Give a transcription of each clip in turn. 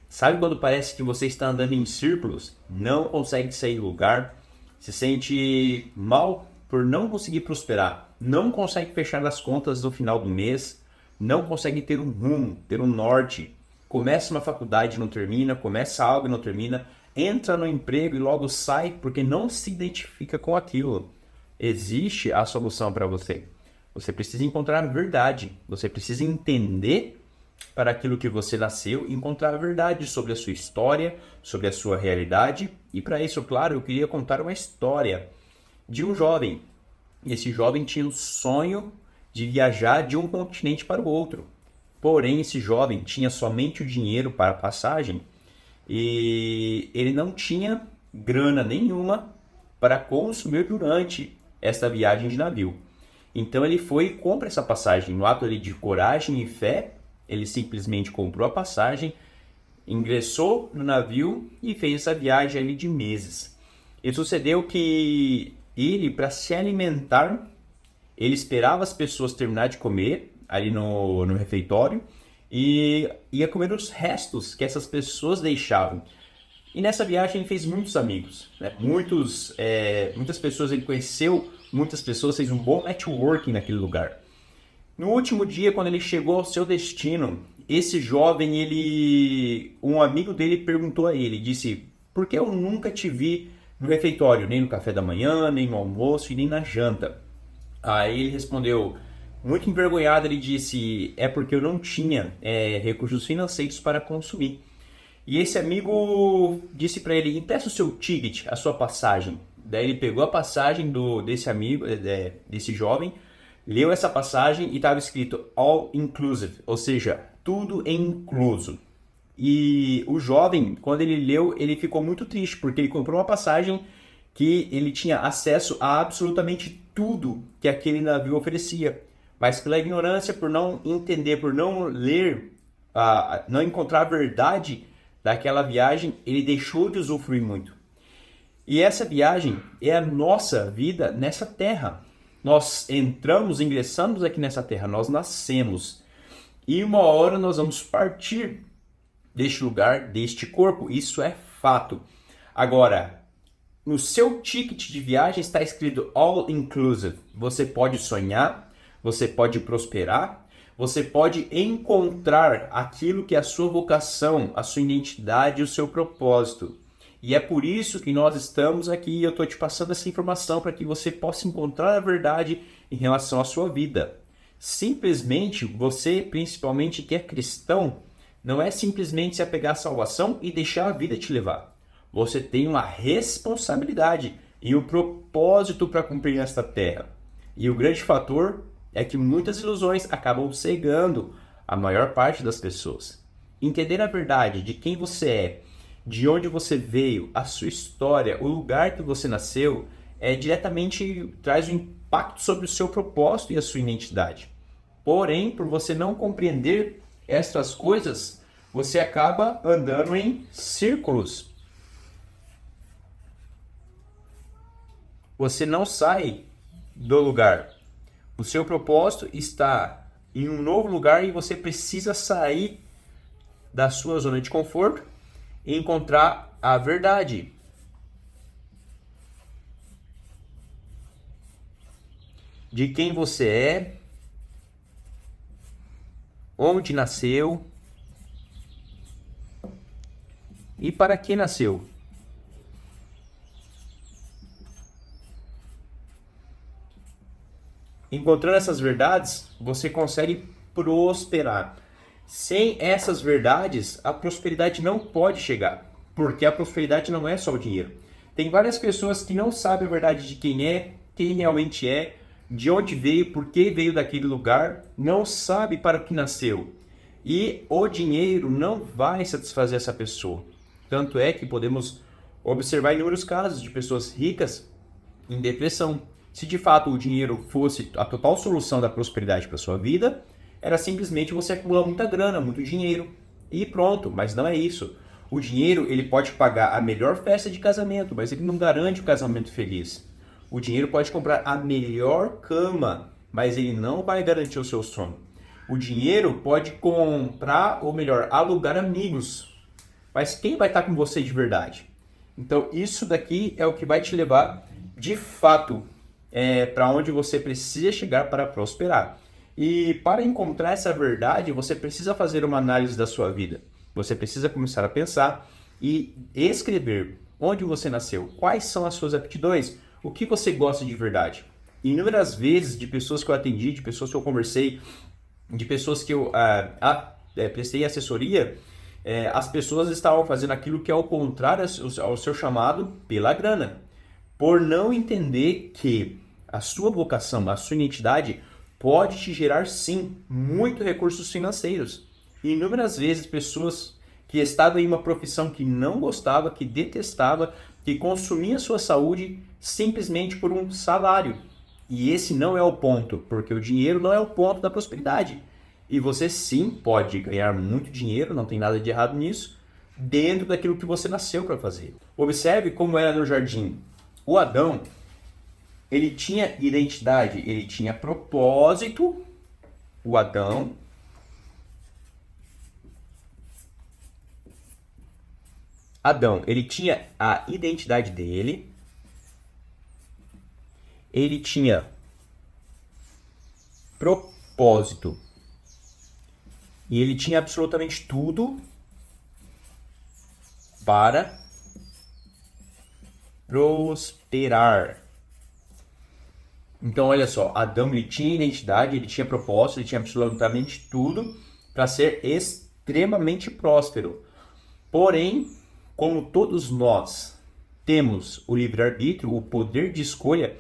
Sabe quando parece que você está andando em círculos, não consegue sair do lugar, se sente mal por não conseguir prosperar, não consegue fechar as contas no final do mês, não consegue ter um rumo, ter um norte. Começa uma faculdade e não termina, começa algo e não termina, entra no emprego e logo sai porque não se identifica com aquilo. Existe a solução para você. Você precisa encontrar a verdade, você precisa entender para aquilo que você nasceu e encontrar a verdade sobre a sua história, sobre a sua realidade. E para isso, claro, eu queria contar uma história de um jovem. Esse jovem tinha o sonho de viajar de um continente para o outro. Porém, esse jovem tinha somente o dinheiro para a passagem e ele não tinha grana nenhuma para consumir durante esta viagem de navio. Então ele foi e compra essa passagem. No ato ali de coragem e fé, ele simplesmente comprou a passagem, ingressou no navio e fez essa viagem ali de meses. E sucedeu que ele, para se alimentar, ele esperava as pessoas terminar de comer ali no refeitório e ia comer os restos que essas pessoas deixavam. E nessa viagem ele fez muitos amigos, né? Muitas pessoas ele conheceu, muitas pessoas, fez um bom networking naquele lugar. No último dia, quando ele chegou ao seu destino, esse jovem, um amigo dele perguntou a ele, disse: por que eu nunca te vi no refeitório, nem no café da manhã, nem no almoço e nem na janta? Aí ele respondeu, muito envergonhado, ele disse: é porque eu não tinha recursos financeiros para consumir. E esse amigo disse para ele: empresta o seu ticket, a sua passagem. Daí ele pegou a passagem desse amigo, desse jovem, leu essa passagem e estava escrito all inclusive, ou seja, tudo incluso. E o jovem, quando ele leu, ele ficou muito triste, porque ele comprou uma passagem que ele tinha acesso a absolutamente tudo que aquele navio oferecia. Mas pela ignorância, por não entender, por não ler, não encontrar a verdade daquela viagem, ele deixou de usufruir muito. E essa viagem é a nossa vida nessa terra. Nós ingressamos aqui nessa terra, nós nascemos. E uma hora nós vamos partir deste lugar, deste corpo. Isso é fato. Agora, no seu ticket de viagem está escrito All Inclusive. Você pode sonhar, você pode prosperar, você pode encontrar aquilo que é a sua vocação, a sua identidade e o seu propósito. E é por isso que nós estamos aqui e eu estou te passando essa informação para que você possa encontrar a verdade em relação à sua vida. Simplesmente, você, principalmente que é cristão, não é simplesmente se apegar à salvação e deixar a vida te levar. Você tem uma responsabilidade e um propósito para cumprir nesta terra. E o grande fator é que muitas ilusões acabam cegando a maior parte das pessoas. Entender a verdade de quem você é, de onde você veio, a sua história, o lugar que você nasceu, diretamente traz um impacto sobre o seu propósito e a sua identidade. Porém, por você não compreender estas coisas, você acaba andando em círculos. Você não sai do lugar. O seu propósito está em um novo lugar e você precisa sair da sua zona de conforto e encontrar a verdade. De quem você é, onde nasceu e para que nasceu. Encontrando essas verdades, você consegue prosperar. Sem essas verdades, a prosperidade não pode chegar, porque a prosperidade não é só o dinheiro. Tem várias pessoas que não sabem a verdade de quem realmente é, de onde veio, por que veio daquele lugar, não sabe para o que nasceu. E o dinheiro não vai satisfazer essa pessoa. Tanto é que podemos observar inúmeros casos de pessoas ricas em depressão. Se de fato o dinheiro fosse a total solução da prosperidade para sua vida, era simplesmente você acumular muita grana, muito dinheiro e pronto, mas não é isso. O dinheiro ele pode pagar a melhor festa de casamento, mas ele não garante o casamento feliz. O dinheiro pode comprar a melhor cama, mas ele não vai garantir o seu sono. O dinheiro pode comprar, ou melhor, alugar amigos, mas quem vai estar com você de verdade? Então, isso daqui é o que vai te levar, de fato, para onde você precisa chegar para prosperar. E para encontrar essa verdade, você precisa fazer uma análise da sua vida. Você precisa começar a pensar e escrever onde você nasceu, quais são as suas aptidões, o que você gosta de verdade. Inúmeras vezes, de pessoas que eu atendi, de pessoas que eu conversei, de pessoas que eu prestei assessoria, as pessoas estavam fazendo aquilo que é o contrário ao seu chamado pela grana. Por não entender que a sua vocação, a sua identidade pode te gerar, sim, muito recursos financeiros. E inúmeras vezes pessoas que estavam em uma profissão que não gostava, que detestava, que consumia sua saúde simplesmente por um salário. E esse não é o ponto, porque o dinheiro não é o ponto da prosperidade. E você sim pode ganhar muito dinheiro, não tem nada de errado nisso, dentro daquilo que você nasceu para fazer. Observe como era no jardim. O Adão, ele tinha identidade, ele tinha propósito. O Adão, ele tinha a identidade dele, ele tinha propósito e ele tinha absolutamente tudo para prosperar. Então, olha só, Adão, ele tinha identidade, ele tinha propósito, ele tinha absolutamente tudo para ser extremamente próspero. Porém, como todos nós temos o livre-arbítrio, o poder de escolha,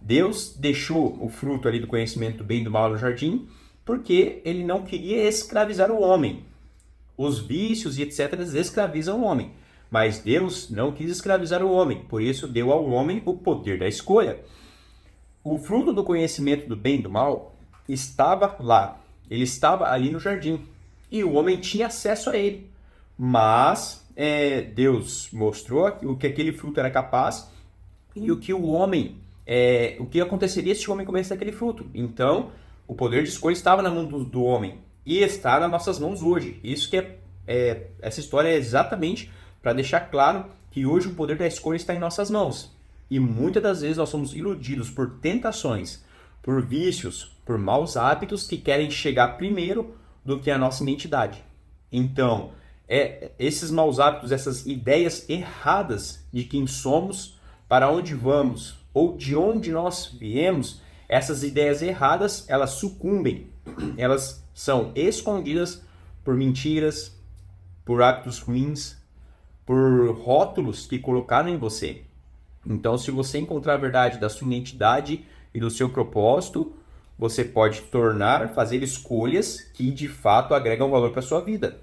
Deus deixou o fruto ali do conhecimento do bem e do mal no jardim, porque ele não queria escravizar o homem. Os vícios e etc. escravizam o homem. Mas Deus não quis escravizar o homem, por isso deu ao homem o poder da escolha. O fruto do conhecimento do bem e do mal estava lá. Ele estava ali no jardim. E o homem tinha acesso a ele. Mas Deus mostrou o que aquele fruto era capaz e o que o que aconteceria se o homem comesse aquele fruto. Então, o poder de escolha estava na mão do homem e está nas nossas mãos hoje. Isso que essa história é exatamente para deixar claro que hoje o poder da escolha está em nossas mãos. E muitas das vezes nós somos iludidos por tentações, por vícios, por maus hábitos que querem chegar primeiro do que a nossa identidade. Então, esses maus hábitos, essas ideias erradas de quem somos, para onde vamos ou de onde nós viemos, essas ideias erradas, elas sucumbem, elas são escondidas por mentiras, por hábitos ruins, por rótulos que colocaram em você. Então, se você encontrar a verdade da sua identidade e do seu propósito, você pode fazer escolhas que de fato agregam valor para a sua vida.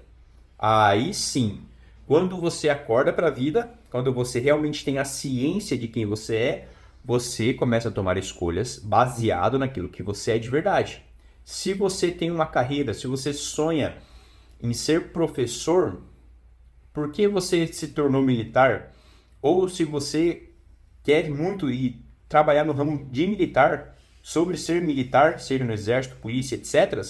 Aí sim, quando você acorda para a vida, quando você realmente tem a ciência de quem você é, você começa a tomar escolhas baseado naquilo que você é de verdade. Se você tem uma carreira, se você sonha em ser professor, por que você se tornou militar? Ou se você quer muito ir trabalhar no ramo de militar, sobre ser militar, ser no exército, polícia, etc.,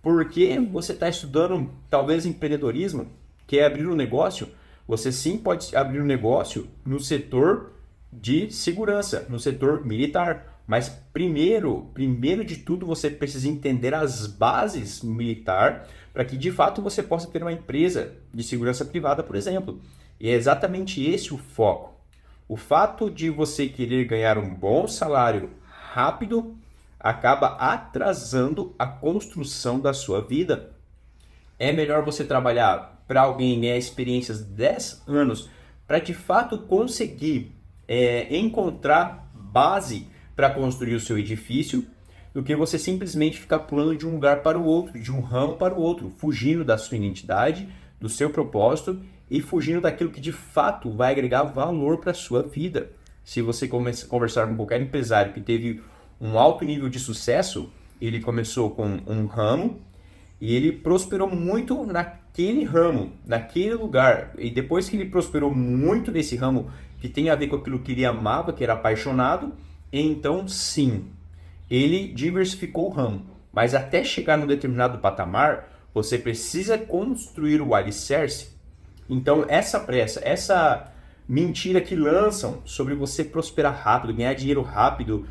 porque você está estudando talvez empreendedorismo, quer abrir um negócio, você sim pode abrir um negócio no setor de segurança, no setor militar. Mas primeiro de tudo, você precisa entender as bases militar para que de fato você possa ter uma empresa de segurança privada, por exemplo. E é exatamente esse o foco. O fato de você querer ganhar um bom salário rápido acaba atrasando a construção da sua vida. É melhor você trabalhar para alguém ganhar experiências de 10 anos para de fato conseguir encontrar base para construir o seu edifício, do que você simplesmente ficar pulando de um lugar para o outro, de um ramo para o outro, fugindo da sua identidade, do seu propósito e fugindo daquilo que de fato vai agregar valor para a sua vida. Se você conversar com qualquer empresário que teve um alto nível de sucesso, ele começou com um ramo e ele prosperou muito naquele ramo, naquele lugar. E depois que ele prosperou muito nesse ramo, que tem a ver com aquilo que ele amava, que era apaixonado, então sim, ele diversificou o ramo. Mas até chegar num determinado patamar, você precisa construir o alicerce Então, essa pressa, essa mentira que lançam sobre você prosperar rápido, ganhar dinheiro rápido,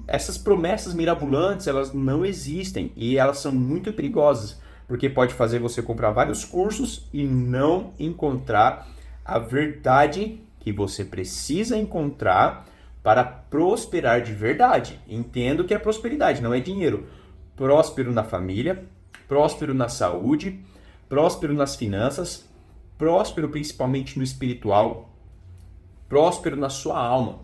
essas promessas mirabolantes, elas não existem e elas são muito perigosas, porque pode fazer você comprar vários cursos e não encontrar a verdade que você precisa encontrar para prosperar de verdade. Entendo que é prosperidade, não é dinheiro. Próspero na família, próspero na saúde, próspero nas finanças, próspero principalmente no espiritual, próspero na sua alma.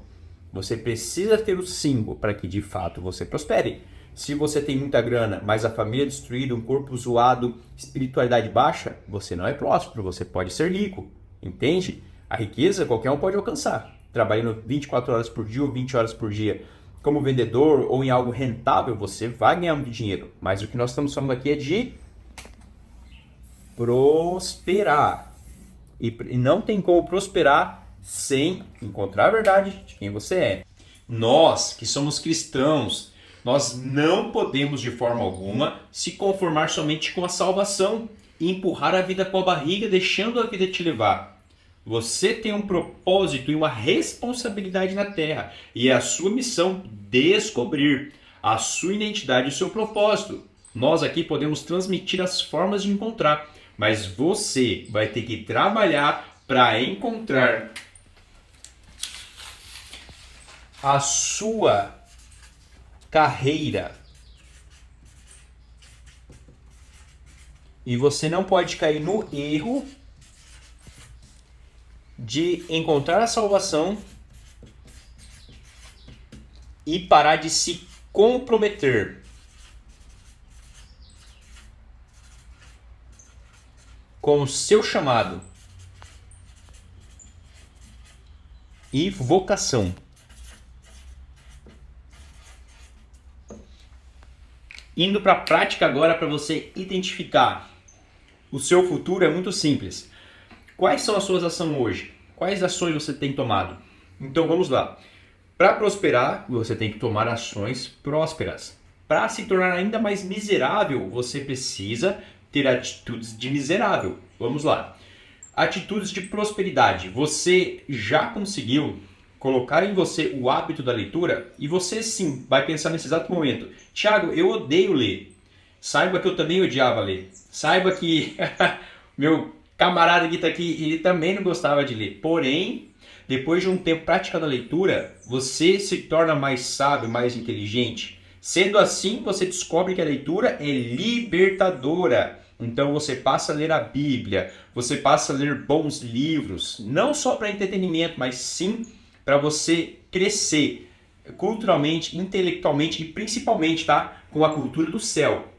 Você precisa ter o símbolo para que de fato você prospere. Se você tem muita grana, mas a família é destruída, um corpo zoado, espiritualidade baixa, você não é próspero, você pode ser rico. Entende? A riqueza qualquer um pode alcançar. Trabalhando 24 horas por dia ou 20 horas por dia como vendedor ou em algo rentável, você vai ganhar muito dinheiro. Mas o que nós estamos falando aqui é de prosperar. E não tem como prosperar sem encontrar a verdade de quem você é. Nós, que somos cristãos, nós não podemos de forma alguma se conformar somente com a salvação e empurrar a vida com a barriga, deixando a vida te levar. Você tem um propósito e uma responsabilidade na Terra, e é a sua missão descobrir a sua identidade e o seu propósito. Nós aqui podemos transmitir as formas de encontrar, mas você vai ter que trabalhar para encontrar a sua carreira. E você não pode cair no erro de encontrar a salvação e parar de se comprometer com o seu chamado e vocação. Indo para a prática agora para você identificar o seu futuro é muito simples. Quais são as suas ações hoje? Quais ações você tem tomado? Então vamos lá. Para prosperar, você tem que tomar ações prósperas. Para se tornar ainda mais miserável, você precisa ter atitudes de miserável. Vamos lá. Atitudes de prosperidade. Você já conseguiu colocar em você o hábito da leitura? E você sim vai pensar nesse exato momento: Thiago, eu odeio ler. Saiba que eu também odiava ler. Saiba que meu camarada que está aqui, ele também não gostava de ler. Porém, depois de um tempo praticando a leitura, você se torna mais sábio, mais inteligente. Sendo assim, você descobre que a leitura é libertadora. Então você passa a ler a Bíblia, você passa a ler bons livros, não só para entretenimento, mas sim para você crescer culturalmente, intelectualmente e principalmente, tá, com a cultura do céu.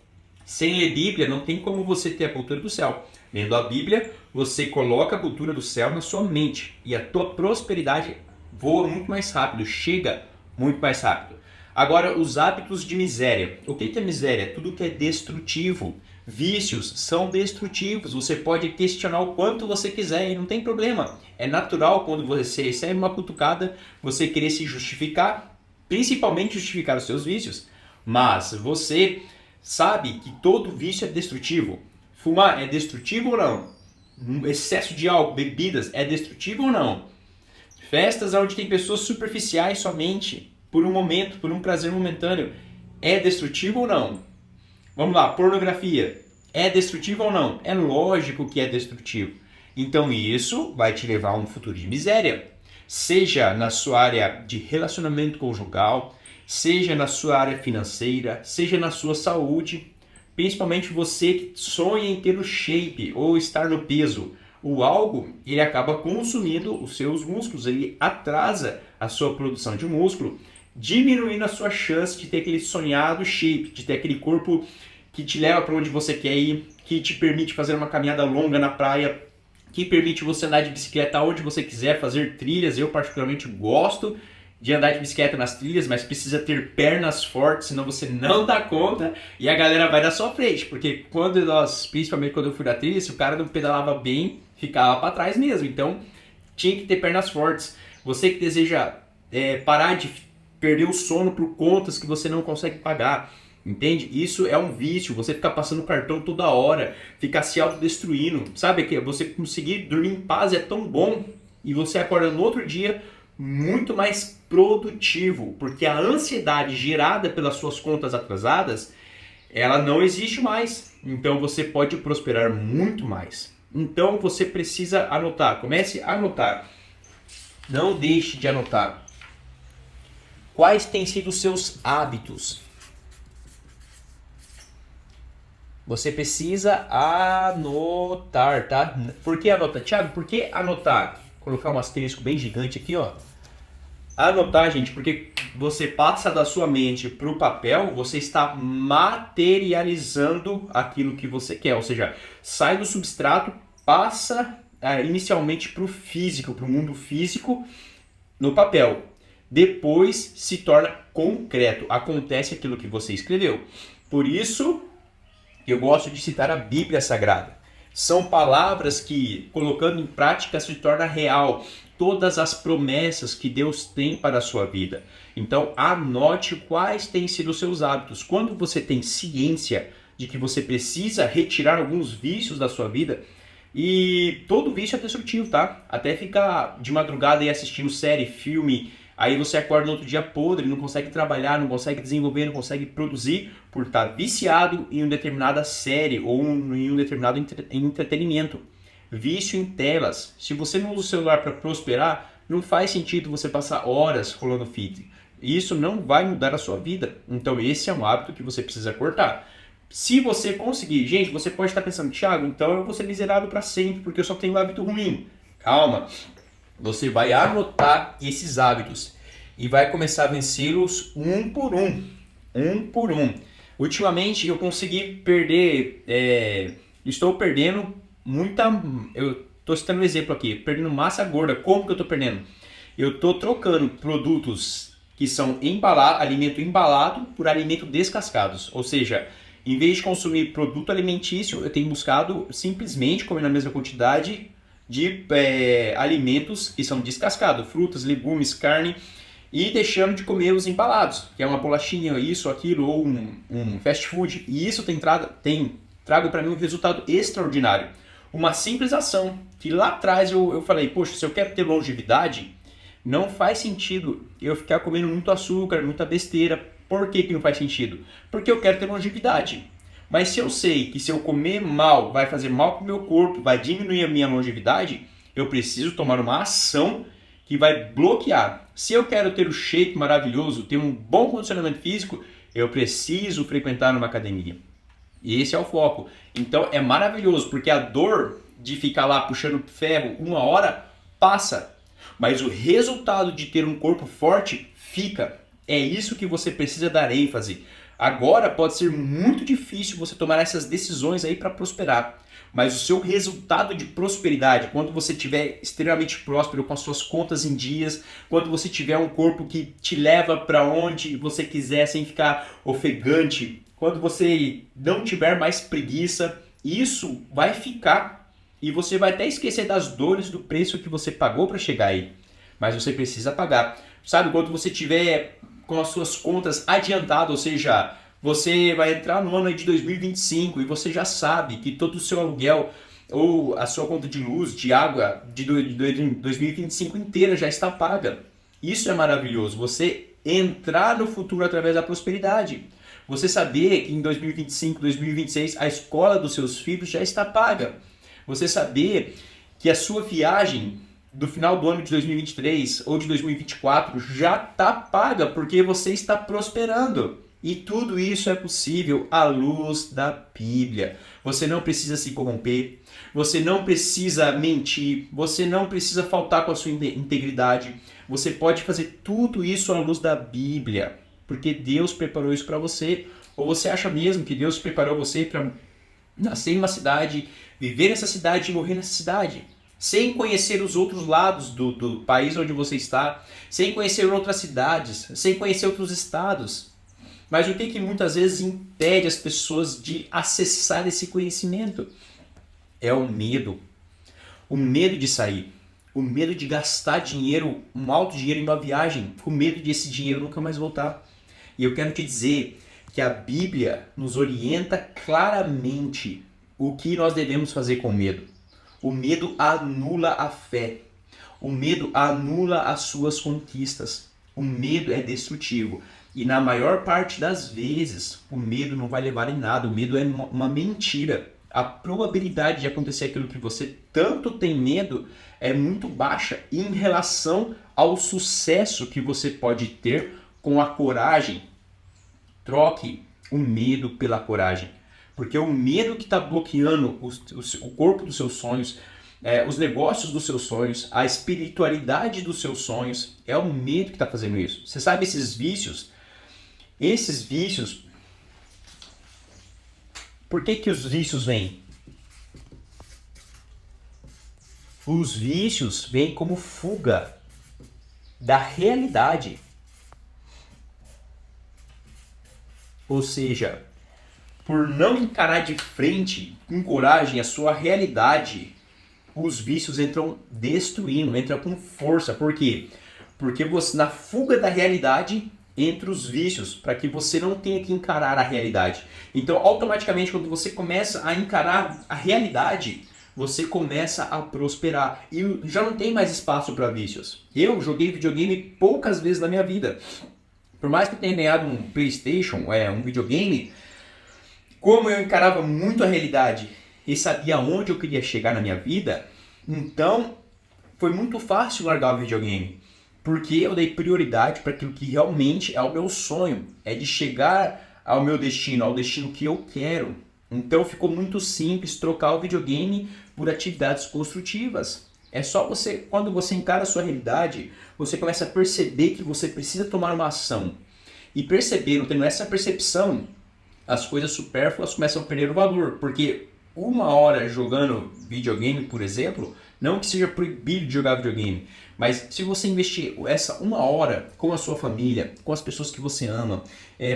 Sem ler Bíblia, não tem como você ter a cultura do céu. Lendo a Bíblia, você coloca a cultura do céu na sua mente e a tua prosperidade voa muito mais rápido, chega muito mais rápido. Agora, os hábitos de miséria. O que é miséria? Tudo que é destrutivo. Vícios são destrutivos. Você pode questionar o quanto você quiser e não tem problema. É natural quando você recebe uma cutucada, você querer se justificar, principalmente justificar os seus vícios. Mas você sabe que todo vício é destrutivo. Fumar é destrutivo ou não? Excesso de álcool, bebidas, é destrutivo ou não? Festas onde tem pessoas superficiais somente, por um momento, por um prazer momentâneo, é destrutivo ou não? Vamos lá, pornografia, é destrutivo ou não? É lógico que é destrutivo. Então isso vai te levar a um futuro de miséria. Seja na sua área de relacionamento conjugal, seja na sua área financeira, seja na sua saúde. Principalmente você que sonha em ter o shape ou estar no peso. O algo, ele acaba consumindo os seus músculos, ele atrasa a sua produção de músculo, diminuindo a sua chance de ter aquele sonhado shape, de ter aquele corpo que te leva para onde você quer ir, que te permite fazer uma caminhada longa na praia, que permite você andar de bicicleta onde você quiser, fazer trilhas. Eu particularmente gosto de andar de bicicleta nas trilhas, mas precisa ter pernas fortes, senão você não dá conta e a galera vai na sua frente, porque principalmente quando eu fui na trilha, se o cara não pedalava bem, ficava para trás mesmo. Então tinha que ter pernas fortes. Você que deseja parar de perder o sono por contas que você não consegue pagar, Entende? Isso é um vício, você ficar passando cartão toda hora, ficar se autodestruindo. Sabe que você conseguir dormir em paz é tão bom e você acorda no outro dia muito mais produtivo, porque a ansiedade gerada pelas suas contas atrasadas, ela não existe mais. Então você pode prosperar muito mais. Então você precisa anotar, comece a anotar. Não deixe de anotar. Quais têm sido os seus hábitos? Você precisa anotar, tá? Por que anotar? Thiago, por que anotar? Vou colocar um asterisco bem gigante aqui, ó. Anotar, gente, porque você passa da sua mente para o papel, você está materializando aquilo que você quer. Ou seja, sai do substrato, passa inicialmente para o físico, para o mundo físico no papel. Depois se torna concreto. Acontece aquilo que você escreveu. Por isso, eu gosto de citar a Bíblia Sagrada. São palavras que, colocando em prática, se torna real todas as promessas que Deus tem para a sua vida. Então, anote quais têm sido os seus hábitos. Quando você tem ciência de que você precisa retirar alguns vícios da sua vida, e todo vício é destrutivo, tá? Até ficar de madrugada aí assistindo série, filme, aí você acorda no outro dia podre, não consegue trabalhar, não consegue desenvolver, não consegue produzir por estar viciado em uma determinada série ou em um determinado entretenimento. Vício em telas. Se você não usa o celular para prosperar, não faz sentido você passar horas rolando feed. Isso não vai mudar a sua vida. Então esse é um hábito que você precisa cortar. Se você conseguir, gente, você pode estar pensando, Thiago, então eu vou ser miserável para sempre porque eu só tenho um hábito ruim. Calma. Você vai anotar esses hábitos e vai começar a vencê-los um por um. Um por um. Ultimamente eu consegui perder, estou perdendo eu estou citando um exemplo aqui, perdendo massa gorda. Como que eu estou perdendo? Eu estou trocando produtos que são alimento embalado por alimento descascados. Ou seja, em vez de consumir produto alimentício, eu tenho buscado simplesmente comer na mesma quantidade de alimentos que são descascados, frutas, legumes, carne, e deixando de comer os embalados, que é uma bolachinha, isso, aquilo, ou um fast food. E isso tem trago para mim um resultado extraordinário. Uma simples ação, que lá atrás eu falei, poxa, se eu quero ter longevidade, não faz sentido eu ficar comendo muito açúcar, muita besteira. Por que não faz sentido? Porque eu quero ter longevidade. Mas se eu sei que se eu comer mal, vai fazer mal para o meu corpo, vai diminuir a minha longevidade, eu preciso tomar uma ação que vai bloquear. Se eu quero ter o shape maravilhoso, ter um bom condicionamento físico, eu preciso frequentar uma academia. E esse é o foco. Então é maravilhoso, porque a dor de ficar lá puxando ferro 1 hora passa. Mas o resultado de ter um corpo forte fica. É isso que você precisa dar ênfase. Agora pode ser muito difícil você tomar essas decisões aí para prosperar. Mas o seu resultado de prosperidade, quando você estiver extremamente próspero com as suas contas em dias, quando você tiver um corpo que te leva para onde você quiser sem ficar ofegante, quando você não tiver mais preguiça, isso vai ficar e você vai até esquecer das dores do preço que você pagou para chegar aí. Mas você precisa pagar. Sabe, quando você tiver com as suas contas adiantadas, ou seja, você vai entrar no ano de 2025 e você já sabe que todo o seu aluguel ou a sua conta de luz, de água de 2025 inteira já está paga. Isso é maravilhoso, você entrar no futuro através da prosperidade. Você saber que em 2025, 2026 a escola dos seus filhos já está paga. Você saber que a sua viagem do final do ano de 2023 ou de 2024 já está paga porque você está prosperando. E tudo isso é possível à luz da Bíblia. Você não precisa se corromper, você não precisa mentir, você não precisa faltar com a sua integridade. Você pode fazer tudo isso à luz da Bíblia, porque Deus preparou isso para você. Ou você acha mesmo que Deus preparou você para nascer em uma cidade, viver nessa cidade e morrer nessa cidade? Sem conhecer os outros lados do país onde você está, sem conhecer outras cidades, sem conhecer outros estados. Mas o que muitas vezes impede as pessoas de acessar esse conhecimento? É o medo. O medo de sair. O medo de gastar dinheiro, um alto dinheiro em uma viagem, com medo de esse dinheiro nunca mais voltar. E eu quero te dizer que a Bíblia nos orienta claramente o que nós devemos fazer com o medo. O medo anula a fé. O medo anula as suas conquistas. O medo é destrutivo. E na maior parte das vezes, o medo não vai levar em nada. O medo é uma mentira. A probabilidade de acontecer aquilo que você tanto tem medo é muito baixa em relação ao sucesso que você pode ter com a coragem. Troque o medo pela coragem. Porque o medo que está bloqueando o corpo dos seus sonhos, os negócios dos seus sonhos, a espiritualidade dos seus sonhos, é o medo que está fazendo isso. Você sabe esses vícios? Esses vícios... Por que os vícios vêm? Os vícios vêm como fuga da realidade. Ou seja, por não encarar de frente, com coragem, a sua realidade, os vícios entram destruindo, entram com força. Por quê? Porque você, na fuga da realidade, entra os vícios, para que você não tenha que encarar a realidade. Então, automaticamente, quando você começa a encarar a realidade, você começa a prosperar. E já não tem mais espaço para vícios. Eu joguei videogame poucas vezes na minha vida. Por mais que eu tenha ganhado um PlayStation, um videogame, como eu encarava muito a realidade e sabia onde eu queria chegar na minha vida, então foi muito fácil largar o videogame. Porque eu dei prioridade para aquilo que realmente é o meu sonho. É de chegar ao meu destino, ao destino que eu quero. Então ficou muito simples trocar o videogame por atividades construtivas. É só você, quando você encara a sua realidade, você começa a perceber que você precisa tomar uma ação. E percebendo, tendo essa percepção, as coisas supérfluas começam a perder o valor. Porque 1 hora jogando videogame, por exemplo, não que seja proibido de jogar videogame, mas se você investir essa 1 hora com a sua família, com as pessoas que você ama,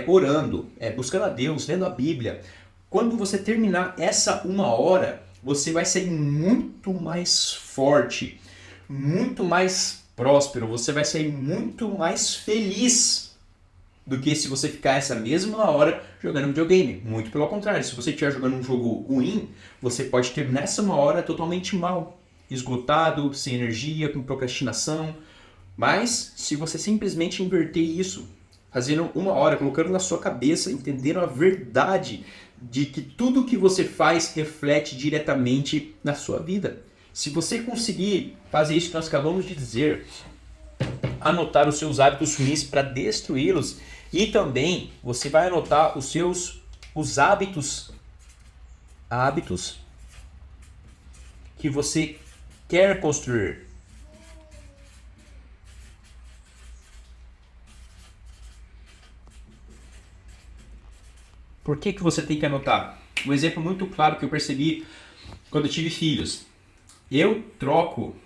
orando, buscando a Deus, lendo a Bíblia, quando você terminar essa 1 hora, você vai sair muito mais forte, muito mais próspero, você vai sair muito mais feliz do que se você ficar essa mesma hora jogando videogame. Muito pelo contrário, se você estiver jogando um jogo ruim, você pode terminar essa 1 hora totalmente mal, esgotado, sem energia, com procrastinação. Mas se você simplesmente inverter isso, fazendo 1 hora, colocando na sua cabeça, entendendo a verdade de que tudo que você faz reflete diretamente na sua vida. Se você conseguir fazer isso que nós acabamos de dizer, anotar os seus hábitos ruins para destruí-los, e também você vai anotar os hábitos que você quer construir. Por que você tem que anotar? Um exemplo muito claro que eu percebi quando eu tive filhos. Eu troco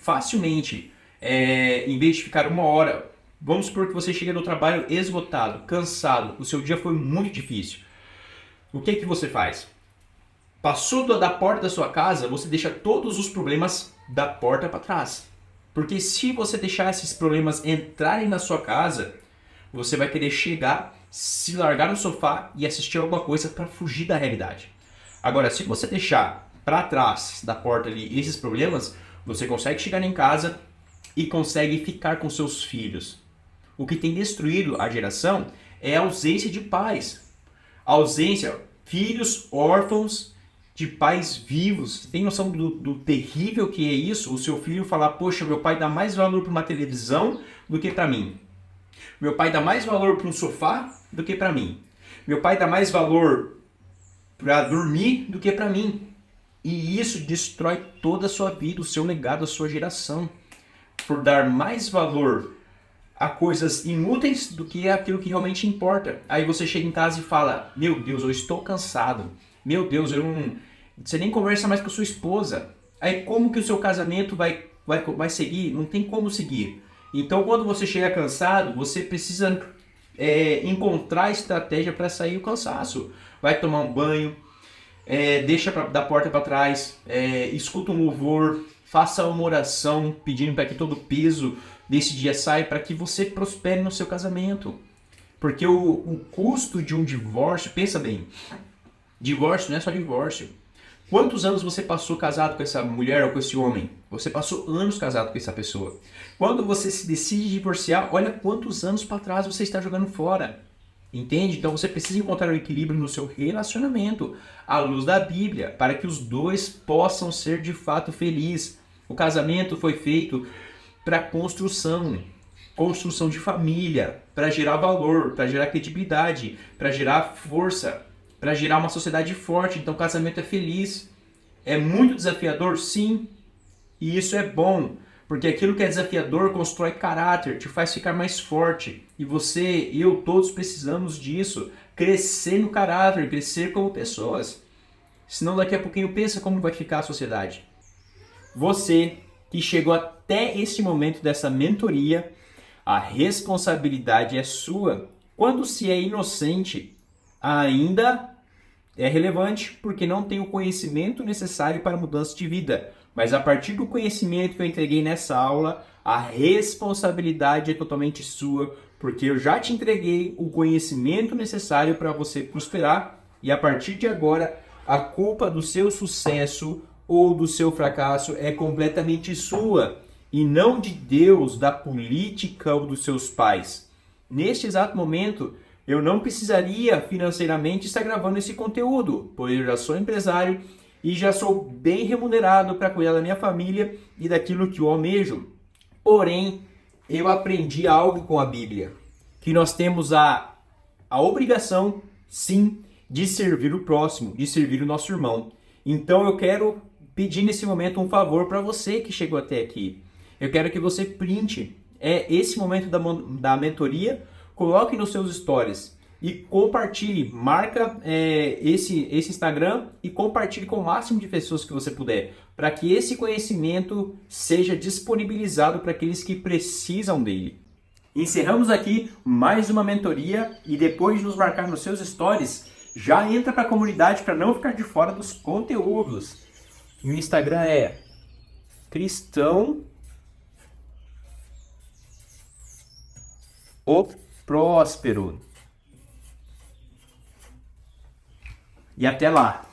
facilmente. Em vez de ficar 1 hora, vamos supor que você chega no trabalho esgotado, cansado, o seu dia foi muito difícil. O que você faz? Passou da porta da sua casa, você deixa todos os problemas da porta para trás. Porque se você deixar esses problemas entrarem na sua casa, você vai querer chegar, se largar no sofá e assistir alguma coisa para fugir da realidade. Agora, se você deixar para trás da porta ali esses problemas, você consegue chegar em casa e consegue ficar com seus filhos. O que tem destruído a geração é a ausência de pais. A ausência, filhos órfãos de pais vivos. Você tem noção do terrível que é isso? O seu filho falar, poxa, meu pai dá mais valor para uma televisão do que para mim. Meu pai dá mais valor para um sofá do que para mim. Meu pai dá mais valor para dormir do que para mim. E isso destrói toda a sua vida, o seu legado, a sua geração. Por dar mais valor a coisas inúteis do que aquilo que realmente importa. Aí você chega em casa e fala, meu Deus, eu estou cansado. Meu Deus, você nem conversa mais com a sua esposa. Aí como que o seu casamento vai seguir? Não tem como seguir. Então quando você chega cansado, você precisa encontrar estratégia para sair o cansaço. Vai tomar um banho, deixa da porta para trás, escuta um louvor, faça uma oração pedindo para que todo o peso desse dia saia, para que você prospere no seu casamento. Porque o custo de um divórcio, pensa bem, divórcio não é só divórcio. Quantos anos você passou casado com essa mulher ou com esse homem? Você passou anos casado com essa pessoa. Quando você se decide divorciar, olha quantos anos para trás você está jogando fora. Entende? Então você precisa encontrar um equilíbrio no seu relacionamento, à luz da Bíblia, para que os dois possam ser de fato felizes. O casamento foi feito para construção de família, para gerar valor, para gerar credibilidade, para gerar força, para gerar uma sociedade forte. Então o casamento é feliz. É muito desafiador? Sim. E isso é bom, porque aquilo que é desafiador constrói caráter, te faz ficar mais forte. E você, eu, todos precisamos disso. Crescer no caráter, crescer como pessoas. Senão daqui a pouquinho pensa como vai ficar a sociedade. Você que chegou até esse momento dessa mentoria, a responsabilidade é sua. Quando se é inocente, ainda é relevante porque não tem o conhecimento necessário para a mudança de vida. Mas a partir do conhecimento que eu entreguei nessa aula, a responsabilidade é totalmente sua, porque eu já te entreguei o conhecimento necessário para você prosperar e a partir de agora, a culpa do seu sucesso ou do seu fracasso é completamente sua e não de Deus, da política ou dos seus pais. Neste exato momento, eu não precisaria financeiramente estar gravando esse conteúdo, pois eu já sou empresário e já sou bem remunerado para cuidar da minha família e daquilo que eu almejo. Porém, eu aprendi algo com a Bíblia, que nós temos a obrigação, sim, de servir o próximo, de servir o nosso irmão. Então eu quero pedir nesse momento um favor para você que chegou até aqui. Eu quero que você printe esse momento da mentoria, coloque nos seus stories e compartilhe, marca esse Instagram e compartilhe com o máximo de pessoas que você puder, para que esse conhecimento seja disponibilizado para aqueles que precisam dele. Encerramos aqui mais uma mentoria e depois de nos marcar nos seus stories, já entra para a comunidade para não ficar de fora dos conteúdos. E o Instagram é Cristão o Próspero. E até lá!